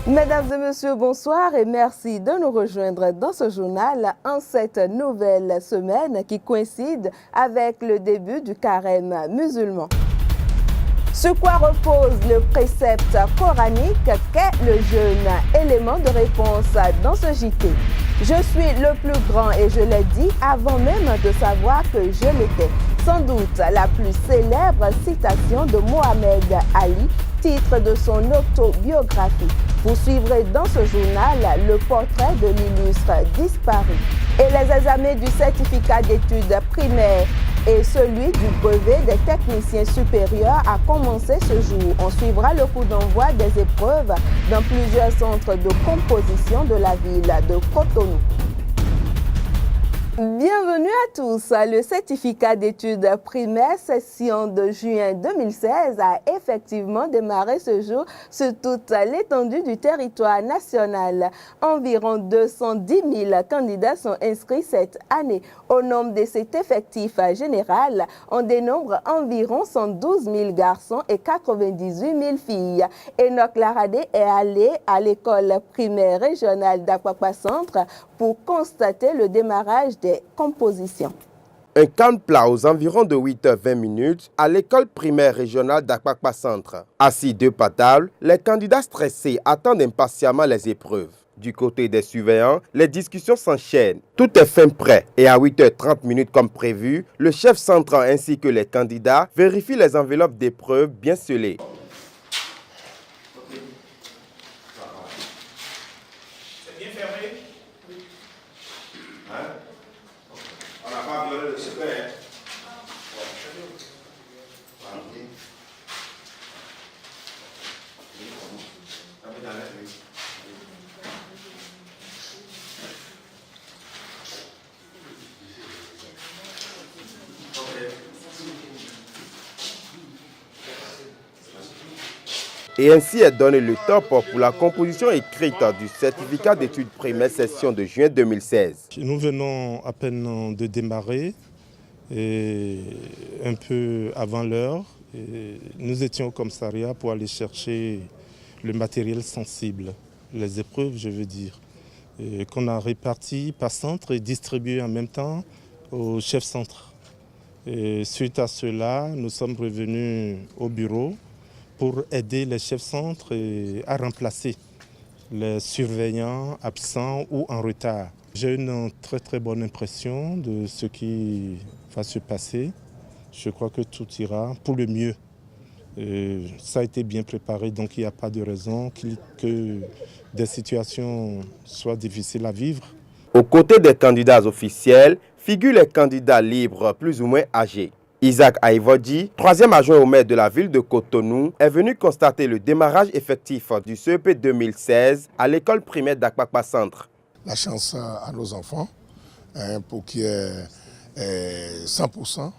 Mesdames et messieurs, bonsoir et merci de nous rejoindre dans ce journal en cette nouvelle semaine qui coïncide avec le début du carême musulman. Sur quoi repose le précepte coranique qu'est le jeûne? Élément de réponse dans ce JT. Je suis le plus grand et je l'ai dit avant même de savoir que je l'étais. Sans doute la plus célèbre citation de Mohamed Ali, titre de son autobiographie. Vous suivrez dans ce journal le portrait de l'illustre disparu et les examens du certificat d'études primaires et celui du brevet des techniciens supérieurs a commencé ce jour. On suivra le coup d'envoi des épreuves dans plusieurs centres de composition de la ville de Cotonou. Bienvenue à tous. Le certificat d'études primaires session de juin 2016 a effectivement démarré ce jour sur toute l'étendue du territoire national. Environ 210 000 candidats sont inscrits cette année. Au nombre de cet effectif général, on dénombre environ 112 000 garçons et 98 000 filles. Enoch Laradé est allé à l'école primaire régionale d'Akwakwa Centre pour constater le démarrage des compositions. Un calme plat aux environs de 8h20 à l'école primaire régionale d'Akwakwa Centre. Assis deux pas à table, les candidats stressés attendent impatiemment les épreuves. Du côté des surveillants, les discussions s'enchaînent. Tout est fin prêt et à 8h30 comme prévu, le chef centre ainsi que les candidats vérifient les enveloppes d'épreuves bien scellées. C'est bien fermé? Hein? On n'a pas violé le secret. Et ainsi est donné le top pour la composition écrite du certificat d'études primaires session de juin 2016. Nous venons à peine de démarrer, et un peu avant l'heure. Nous étions au commissariat pour aller chercher le matériel sensible, les épreuves je veux dire, qu'on a réparti par centre et distribué en même temps au chef centre. Et suite à cela, nous sommes revenus au bureau pour aider les chefs centres à remplacer les surveillants absents ou en retard. J'ai une très bonne impression de ce qui va se passer. Je crois que tout ira pour le mieux. Ça a été bien préparé, donc il n'y a pas de raison que des situations soient difficiles à vivre. Aux côtés des candidats officiels, figurent les candidats libres plus ou moins âgés. Isaac Aïvodji, troisième adjoint au maire de la ville de Cotonou, est venu constater le démarrage effectif du CEP 2016 à l'école primaire d'Akwakwa Centre. La chance à nos enfants pour qu'il y ait 100%.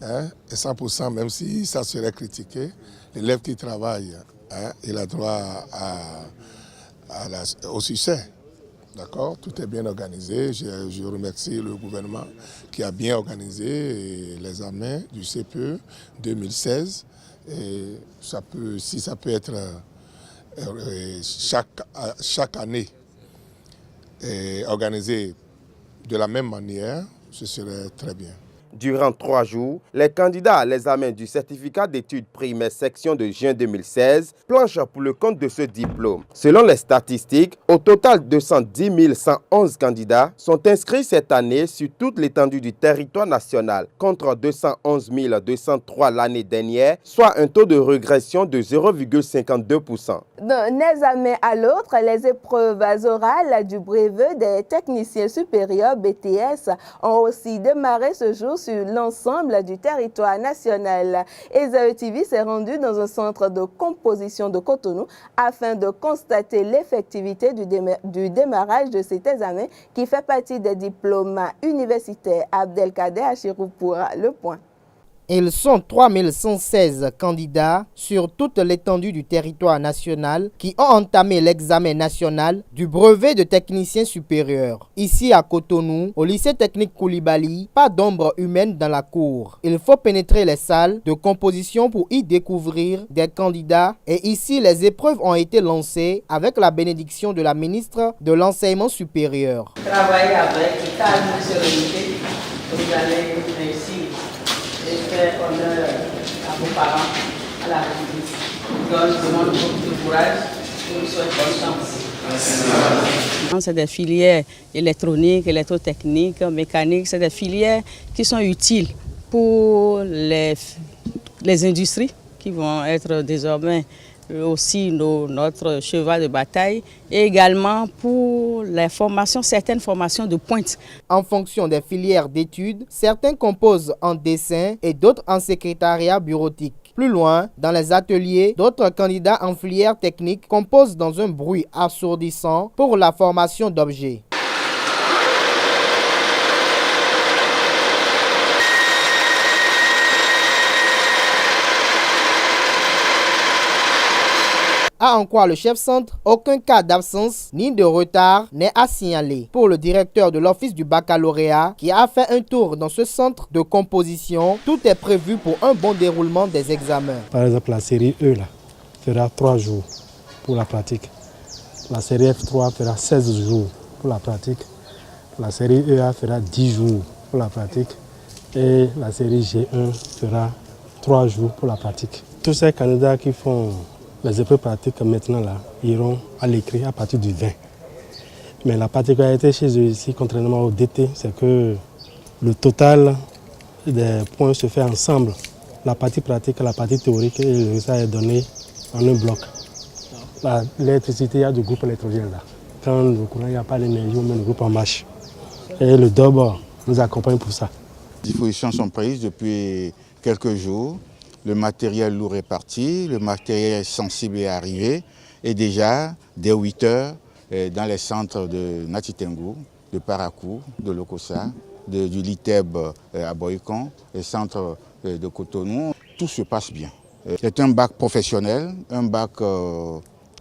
Et 100%, même si ça serait critiqué, l'élève qui travaille, il a droit au succès. D'accord, tout est bien organisé. Je remercie le gouvernement qui a bien organisé les examens du CPE 2016. Et si ça peut être chaque année organisé de la même manière, ce serait très bien. Durant 3 jours, les candidats à l'examen du certificat d'études primaires section de juin 2016 planchent pour le compte de ce diplôme. Selon les statistiques, au total 210 111 candidats sont inscrits cette année sur toute l'étendue du territoire national, contre 211 203 l'année dernière, soit un taux de régression de 0,52%. D'un examen à l'autre, les épreuves orales du brevet des techniciens supérieurs BTS ont aussi démarré ce jour sur l'ensemble du territoire national. Esaü TV s'est rendu dans un centre de composition de Cotonou afin de constater l'effectivité du démarrage de cet examen qui fait partie des diplômes universitaires. Abdelkader Achirou pour le point. Ils sont 3116 candidats sur toute l'étendue du territoire national qui ont entamé l'examen national du brevet de technicien supérieur. Ici à Cotonou, au lycée technique Koulibaly, pas d'ombre humaine dans la cour. Il faut pénétrer les salles de composition pour y découvrir des candidats et ici les épreuves ont été lancées avec la bénédiction de la ministre de l'enseignement supérieur. Travaillez avec calme et sérénité, vous allez réussir. Et faire honneur à vos parents, à la République. Donc, je demande beaucoup de courage et vous souhaite bonne chance. C'est des filières électroniques, électrotechniques, mécaniques, c'est des filières qui sont utiles pour les industries qui vont être désormais aussi notre cheval de bataille et également pour les formations, certaines formations de pointe. En fonction des filières d'études, certains composent en dessin et d'autres en secrétariat bureautique. Plus loin, dans les ateliers, d'autres candidats en filière technique composent dans un bruit assourdissant pour la formation d'objets. À en croire le chef-centre, aucun cas d'absence ni de retard n'est à signaler. Pour le directeur de l'office du baccalauréat qui a fait un tour dans ce centre de composition, tout est prévu pour un bon déroulement des examens. Par exemple, la série E là, fera 3 jours pour la pratique. La série F3 fera 16 jours pour la pratique. La série EA fera 10 jours pour la pratique. Et la série G1 fera 3 jours pour la pratique. Tous ces candidats qui font les épreuves pratiques maintenant là, iront à l'écrit à partir du 20. Mais la particularité chez eux ici, contrairement au DT, c'est que le total des points se fait ensemble. La partie pratique, la partie théorique, et le résultat est donné en un bloc. L'électricité, il y a du groupe électrogène là. Quand le courant, il n'y a pas d'énergie, on met le groupe en marche. Et le DOB nous accompagne pour ça. Les dispositions sont prises depuis quelques jours. Le matériel lourd est parti, le matériel sensible est arrivé et déjà dès 8 heures dans les centres de Natitengu, de Parakou, de Lokossa, du Liteb à Boycon, les centres de Cotonou, tout se passe bien. C'est un bac professionnel, un bac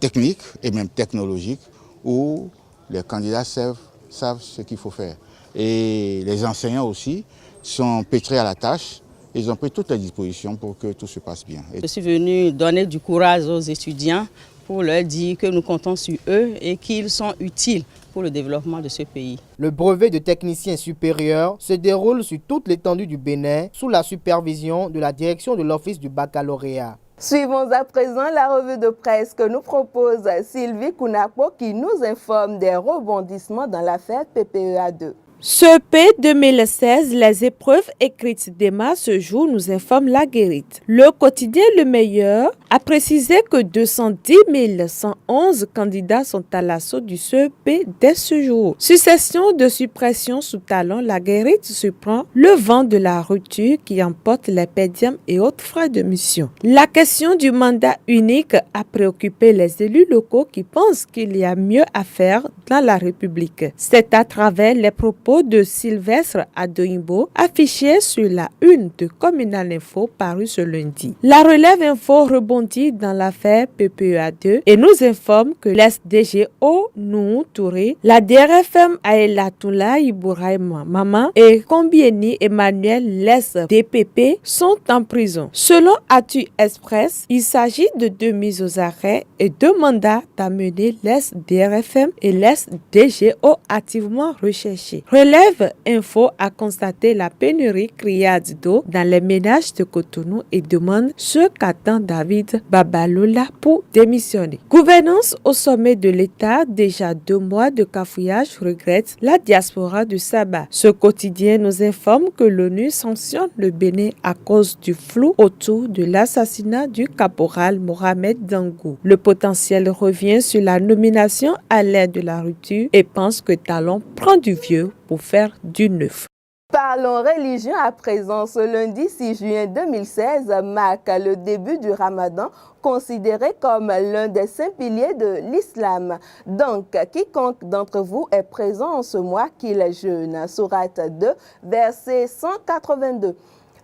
technique et même technologique où les candidats savent ce qu'il faut faire. Et les enseignants aussi sont pétrés à la tâche. Ils ont pris toutes les dispositions pour que tout se passe bien. Je suis venu donner du courage aux étudiants pour leur dire que nous comptons sur eux et qu'ils sont utiles pour le développement de ce pays. Le brevet de technicien supérieur se déroule sur toute l'étendue du Bénin sous la supervision de la direction de l'office du baccalauréat. Suivons à présent la revue de presse que nous propose Sylvie Kounapo qui nous informe des rebondissements dans l'affaire PPEA 2. CEP 2016, les épreuves écrites démarrent ce jour, nous informe La Guérite. Le quotidien Le Meilleur a précisé que 210 111 candidats sont à l'assaut du CEP dès ce jour. Succession de suppression sous talon, La Guérite se prend le vent de la rupture qui emporte les pédiums et autres frais de mission. La question du mandat unique a préoccupé les élus locaux qui pensent qu'il y a mieux à faire dans la République. C'est à travers les propos de Sylvestre Adoyimbo affiché sur la une de Communal Info paru ce lundi. La Relève Info rebondit dans l'affaire PPEA 2 et nous informe que l'SDGO Nou Touré, la DRFM Aelatoula Ibouraïma Maman et Combieni Emmanuel l'SDPP sont en prison. Selon Atu Express, il s'agit de 2 mises aux arrêts et 2 mandats d'amener l'SDRFM et l'SDGO activement recherchés. Relève Info a constaté la pénurie criarde d'eau dans les ménages de Cotonou et demande ce qu'attend David Babalola pour démissionner. Gouvernance au sommet de l'État, déjà 2 mois de cafouillage, regrette la diaspora du Sabah. Ce quotidien nous informe que l'ONU sanctionne le Bénin à cause du flou autour de l'assassinat du caporal Mohamed Dangou. Le potentiel revient sur la nomination à l'aide de la rupture et pense que Talon prend du vieux pour faire du neuf. Parlons religion à présent. Ce lundi 6 juin 2016 marque le début du Ramadan, considéré comme l'un des 5 piliers de l'islam. Donc, quiconque d'entre vous est présent en ce mois qu'il jeûne. Sourate 2, verset 182.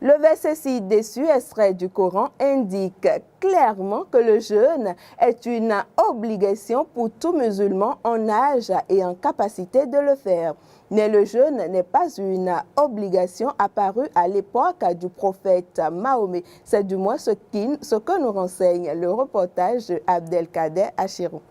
Le verset ci-dessus, extrait du Coran, indique clairement que le jeûne est une obligation pour tout musulman en âge et en capacité de le faire. Mais le jeûne n'est pas une obligation apparue à l'époque du prophète Mahomet. C'est du moins ce que nous renseigne le reportage de Abdelkader Achirou.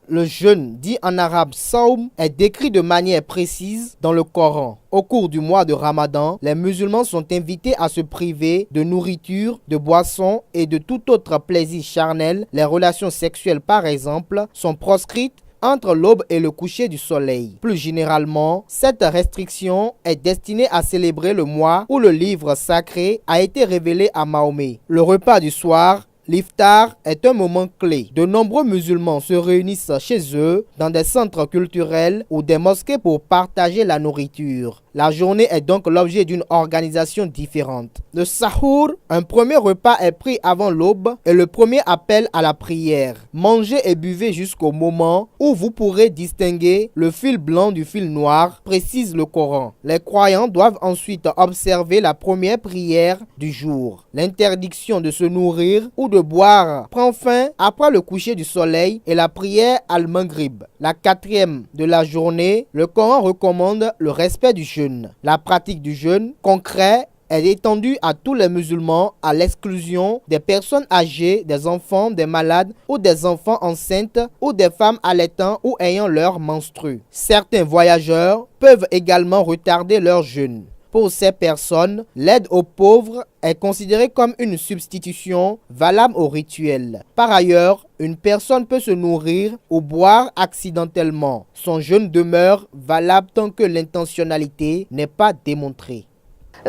Le jeûne, dit en arabe Saum, est décrit de manière précise dans le Coran. Au cours du mois de Ramadan, les musulmans sont invités à se priver de nourriture, de boissons et de tout autre plaisir charnel. Les relations sexuelles, par exemple, sont proscrites entre l'aube et le coucher du soleil. Plus généralement, cette restriction est destinée à célébrer le mois où le livre sacré a été révélé à Mahomet. Le repas du soir, l'iftar, est un moment clé. De nombreux musulmans se réunissent chez eux, dans des centres culturels ou des mosquées pour partager la nourriture. La journée est donc l'objet d'une organisation différente. Le sahour, un premier repas, est pris avant l'aube et le premier appel à la prière. Mangez et buvez jusqu'au moment où vous pourrez distinguer le fil blanc du fil noir, précise le Coran. Les croyants doivent ensuite observer la première prière du jour. L'interdiction de se nourrir ou de boire prend fin après le coucher du soleil et la prière al-Maghrib. La quatrième de la journée, le Coran recommande le respect du jeûne. La pratique du jeûne concret est étendue à tous les musulmans à l'exclusion des personnes âgées, des enfants, des malades ou des enfants enceintes ou des femmes allaitant ou ayant leur menstru. Certains voyageurs peuvent également retarder leur jeûne. Pour ces personnes, l'aide aux pauvres est considérée comme une substitution valable au rituel. Par ailleurs, une personne peut se nourrir ou boire accidentellement. Son jeûne demeure valable tant que l'intentionnalité n'est pas démontrée.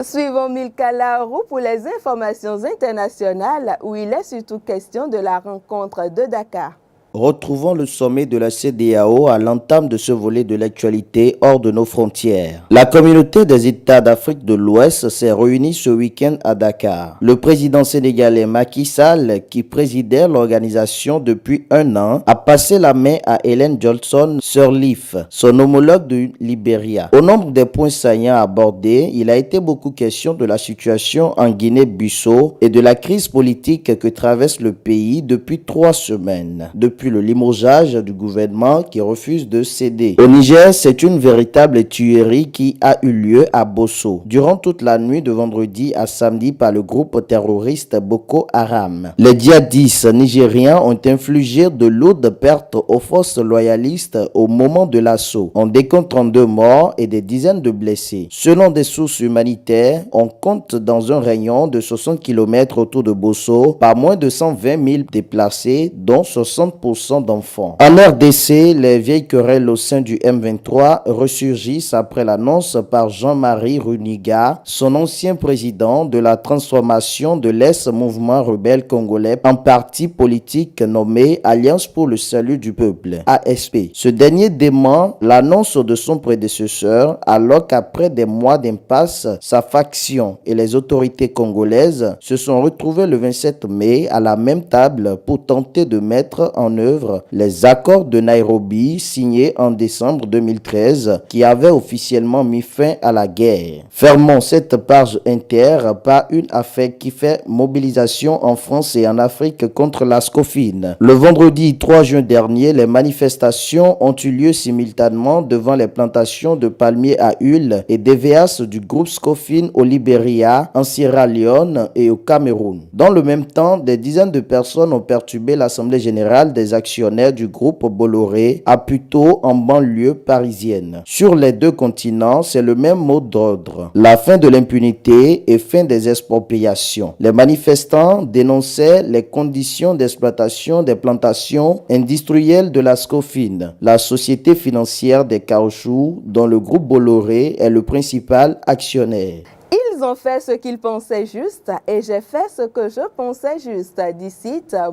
Suivons Milka Laroux pour les informations internationales où il est surtout question de la rencontre de Dakar. Retrouvons le sommet de la CEDEAO à l'entame de ce volet de l'actualité hors de nos frontières. La communauté des États d'Afrique de l'Ouest s'est réunie ce week-end à Dakar. Le président sénégalais Macky Sall, qui présidait l'organisation depuis un an, a passé la main à Ellen Johnson Sirleaf, son homologue du Libéria. Au nombre des points saillants abordés, il a été beaucoup question de la situation en Guinée-Bissau et de la crise politique que traverse le pays depuis 3 semaines. Depuis le limogeage du gouvernement qui refuse de céder. Au Niger, c'est une véritable tuerie qui a eu lieu à Bosso durant toute la nuit de vendredi à samedi par le groupe terroriste Boko Haram. Les djihadistes nigériens ont infligé de lourdes pertes aux forces loyalistes au moment de l'assaut. On décompte 32 morts et des dizaines de blessés. Selon des sources humanitaires, on compte dans un rayon de 60 km autour de Bosso par moins de 120 000 déplacés, dont 60% d'enfants. En RDC, les vieilles querelles au sein du M23 ressurgissent après l'annonce par Jean-Marie Runiga, son ancien président, de la transformation de l'ex-mouvement rebelle congolais en parti politique nommé Alliance pour le salut du peuple, ASP. Ce dernier dément l'annonce de son prédécesseur alors qu'après des mois d'impasse, sa faction et les autorités congolaises se sont retrouvées le 27 mai à la même table pour tenter de mettre en œuvre les accords de Nairobi signés en décembre 2013 qui avaient officiellement mis fin à la guerre. Fermons cette page inter par une affaire qui fait mobilisation en France et en Afrique contre la Scofine. Le vendredi 3 juin dernier, les manifestations ont eu lieu simultanément devant les plantations de palmiers à huile et d'EVAS du groupe Scofine au Libéria, en Sierra Leone et au Cameroun. Dans le même temps, des dizaines de personnes ont perturbé l'Assemblée générale des actionnaires du groupe Bolloré à Puteaux en banlieue parisienne. Sur les deux continents, c'est le même mot d'ordre. La fin de l'impunité et fin des expropriations. Les manifestants dénonçaient les conditions d'exploitation des plantations industrielles de la Scofine, la société financière des caoutchoucs dont le groupe Bolloré est le principal actionnaire. Ils ont fait ce qu'ils pensaient juste et j'ai fait ce que je pensais juste, dit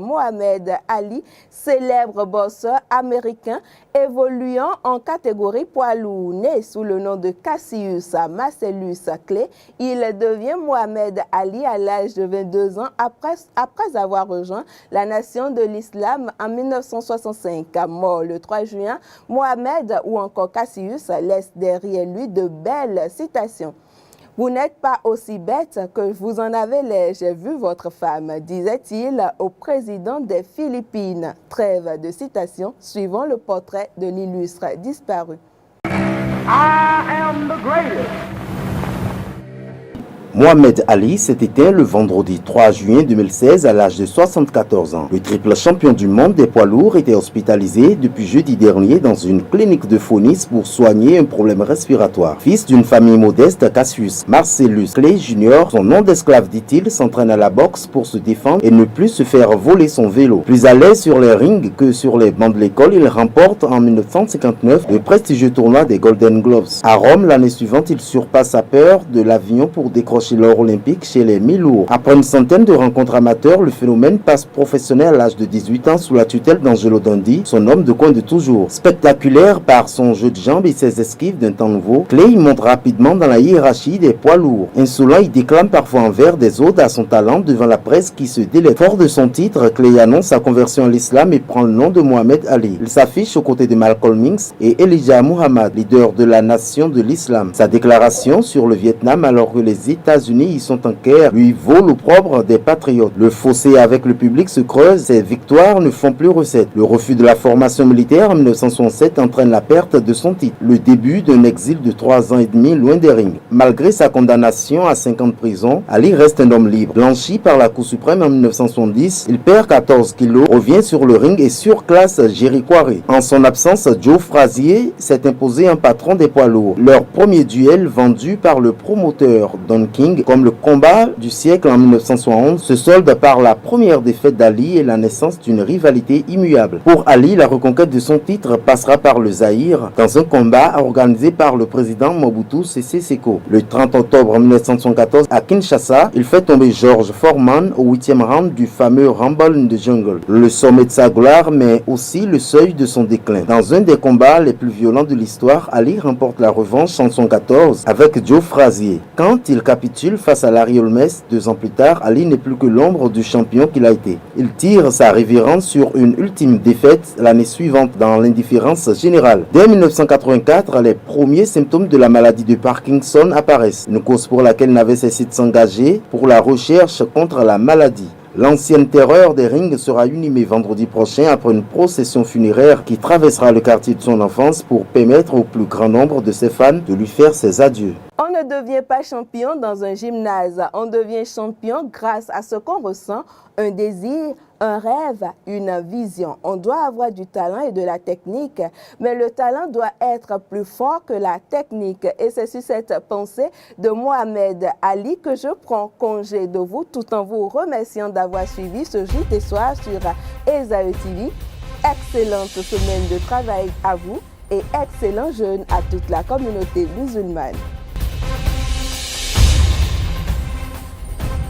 Mohamed Ali, célèbre boxeur américain évoluant en catégorie poids lourd. Né sous le nom de Cassius Marcellus Clay, il devient Mohamed Ali à l'âge de 22 ans après avoir rejoint la Nation de l'Islam en 1965. Mort le 3 juin, Mohamed ou encore Cassius laisse derrière lui de belles citations. Vous n'êtes pas aussi bête que vous en avez l'air, j'ai vu votre femme, disait-il au président des Philippines. Trêve de citation suivant le portrait de l'illustre disparu. I am the greatest. Mohamed Ali s'est éteint le vendredi 3 juin 2016 à l'âge de 74 ans. Le triple champion du monde des poids lourds était hospitalisé depuis jeudi dernier dans une clinique de Phoenix pour soigner un problème respiratoire. Fils d'une famille modeste, Cassius Marcellus Clay Jr., son nom d'esclave, dit-il, s'entraîne à la boxe pour se défendre et ne plus se faire voler son vélo. Plus à l'aise sur les rings que sur les bancs de l'école, il remporte en 1959 le prestigieux tournoi des Golden Gloves. À Rome, l'année suivante, il surpasse sa peur de l'avion pour décrocher l'or olympique chez les mi-lourds. Après une centaine de rencontres amateurs, le phénomène passe professionnel à l'âge de 18 ans sous la tutelle d'Angelo Dundee, son homme de coin de toujours. Spectaculaire par son jeu de jambes et ses esquives d'un temps nouveau, Clay monte rapidement dans la hiérarchie des poids lourds. Insolent, il déclame parfois en vers des odes à son talent devant la presse qui se délecte. Fort de son titre, Clay annonce sa conversion à l'islam et prend le nom de Mohamed Ali. Il s'affiche aux côtés de Malcolm X et Elijah Muhammad, leader de la nation de l'islam. Sa déclaration sur le Vietnam alors que les États-Unis y sont en guerre lui vaut l'opprobre des patriotes. Le fossé avec le public se creuse, ses victoires ne font plus recette. Le refus de la formation militaire en 1967 entraîne la perte de son titre. Le début d'un exil de 3 ans et demi loin des rings. Malgré sa condamnation à 5 ans de prison, Ali reste un homme libre. Blanchi par la Cour suprême en 1970, il perd 14 kilos, revient sur le ring et surclasse Jerry Quarry. En son absence, Joe Frazier s'est imposé un patron des poids lourds. Leur premier duel vendu par le promoteur Don King comme le combat du siècle en 1971 se solde par la première défaite d'Ali et la naissance d'une rivalité immuable. Pour Ali, la reconquête de son titre passera par le Zaïre dans un combat organisé par le président Mobutu Sese Seko. Le 30 octobre 1974 à Kinshasa, il fait tomber George Foreman au 8e round du fameux Rumble in the Jungle. Le sommet de sa gloire mais aussi le seuil de son déclin. Dans un des combats les plus violents de l'histoire, Ali remporte la revanche en 1914 avec Joe Frazier. Quand il capitule face à Larry Holmes 2 ans plus tard, Ali n'est plus que l'ombre du champion qu'il a été. Il tire sa révérence sur une ultime défaite l'année suivante dans l'indifférence générale. Dès 1984, les premiers symptômes de la maladie de Parkinson apparaissent, une cause pour laquelle il n'avait cessé de s'engager pour la recherche contre la maladie. L'ancienne terreur des rings sera inhumée vendredi prochain après une procession funéraire qui traversera le quartier de son enfance pour permettre au plus grand nombre de ses fans de lui faire ses adieux. On ne devient pas champion dans un gymnase, on devient champion grâce à ce qu'on ressent, un désir, un rêve, une vision. On doit avoir du talent et de la technique, mais le talent doit être plus fort que la technique. Et c'est sur cette pensée de Mohamed Ali que je prends congé de vous tout en vous remerciant d'avoir suivi ce JT Soir sur Esae TV. Excellente semaine de travail à vous et excellent jeûne à toute la communauté musulmane.